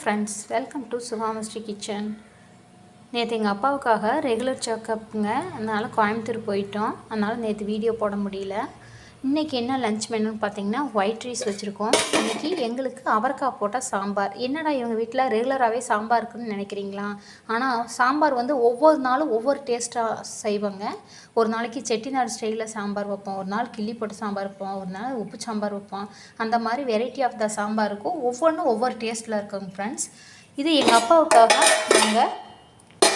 Friends, welcome to Sukamasri kitchen. நேற்று எங்கள் அப்பாவுக்காக regular செக்கப்புங்க, அதனால் கோயம்புத்தூர் போயிட்டோம். அதனால் நேற்று வீடியோ போட முடியல. இன்றைக்கி என்ன லன்ச் மெனுன்னு பார்த்தீங்கன்னா ஒயிட் ரைஸ் வச்சுருக்கோம். இன்றைக்கி எங்களுக்கு அவரைக்காய் போட்ட சாம்பார். என்னடா இவங்க வீட்டில் ரெகுலராகவே சாம்பார் இருக்குன்னு நினைக்கிறீங்களா? ஆனால் சாம்பார் வந்து ஒவ்வொரு நாளும் ஒவ்வொரு டேஸ்ட்டாக செய்வாங்க. ஒரு நாளைக்கு செட்டிநாடு ஸ்டைலில் சாம்பார் வைப்போம், ஒரு நாள் கிள்ளி போட்டு சாம்பார் வைப்போம், ஒரு நாள் உப்பு சாம்பார் வைப்போம். அந்த மாதிரி வெரைட்டி ஆஃப் த சாம்பார் இருக்கும். ஒவ்வொன்றும் ஒவ்வொரு டேஸ்ட்டில் இருக்குங்க ஃப்ரெண்ட்ஸ். இது எங்கள் அப்பாவுக்காக நாங்கள்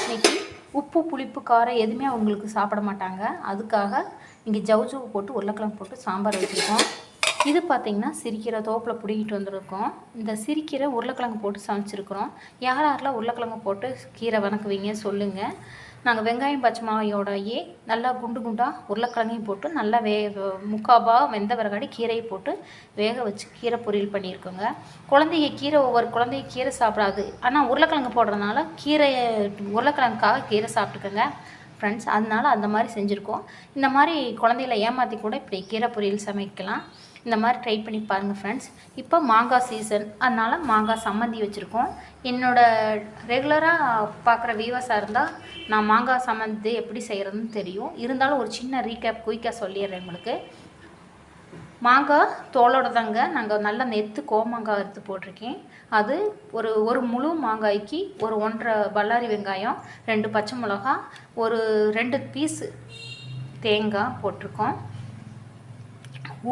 இன்றைக்கி உப்பு புளிப்பு காரம் எதுவுமே அவங்களுக்கு சாப்பிட மாட்டாங்க. அதுக்காக இங்கே ஜவ்ஜூ போட்டு உருளைக்கிழங்கு போட்டு சாம்பார் வச்சுருக்கோம். இது பார்த்திங்கன்னா சிரிக்கிற தோப்பில் பிடிக்கிட்டு வந்திருக்கோம். இந்த சிரிக்கிற உருளைக்கிழங்கு போட்டு சமைச்சிருக்கிறோம். யாரெல்லாம் உருளைக்கிழங்கு போட்டு கீரை வணக்குவீங்க சொல்லுங்கள். நாங்கள் வெங்காயம் பச்சை மிளகாயோடையே நல்லா குண்டு குண்டாக உருளைக்கிழங்கையும் போட்டு நல்லா முக்காபா வெந்த பிறகாடி கீரையை போட்டு வேக வச்சு கீரை பொரியல் பண்ணியிருக்கோங்க. ஒவ்வொரு குழந்தைங்க கீரை சாப்பிடாது. ஆனால் உருளைக்கிழங்கு போடுறதுனால உருளைக்கிழங்குக்காக கீரை சாப்பிட்டுக்கோங்க ஃப்ரெண்ட்ஸ். அதனால் அந்த மாதிரி செஞ்சுருக்கோம். இந்த மாதிரி குழந்தைகளை ஏமாற்றி கூட இப்படி கீரை பொரியல் சமைக்கலாம். இந்த மாதிரி ட்ரை பண்ணி பாருங்கள் ஃப்ரெண்ட்ஸ். இப்போ மாங்காய் சீசன், அதனால் மாங்காய் சம்மந்தி வச்சுருக்கோம். என்னோடய ரெகுலராக பார்க்குற வியூவர்ஸாக இருந்தால் நான் மாங்காய் சம்மந்தி எப்படி செய்கிறதுன்னு தெரியும். இருந்தாலும் ஒரு சின்ன ரீகேப் குயிக்காக சொல்லிடுறேன் உங்களுக்கு. மாங்காய் தோலோட தாங்க நாங்கள் நல்லா நெத்து கோமாங்காய் எடுத்து போட்டிருக்கேன். அது ஒரு முழு மாங்காய்க்கு ஒரு 1.5 பல்லாரி வெங்காயம், 2 பச்சை மிளகா, ஒரு 2 பீஸு தேங்காய் போட்டிருக்கோம்.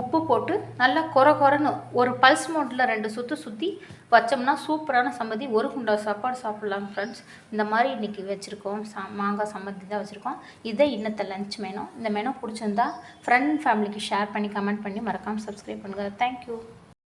உப்பு போட்டு நல்லா கொரன்னு ஒரு பல்ஸ் மோட்டில் 2 சுற்றி வச்சோம்னா சூப்பரான சம்மந்தி, ஒரு குண்டா சாப்பாடு சாப்பிட்லாங்க ஃப்ரெண்ட்ஸ். இந்த மாதிரி இன்றைக்கி வச்சுருக்கோம். மாங்காய் சம்மந்தி தான் வச்சுருக்கோம். இதை இன்னத்த லன்ச் மெனு. இந்த மெனு பிடிச்சிருந்தா ஃப்ரெண்ட் ஃபேமிலிக்கு ஷேர் பண்ணி கமெண்ட் பண்ணி மறக்காமல் சப்ஸ்கிரைப் பண்ணுங்கள். தேங்க்யூ.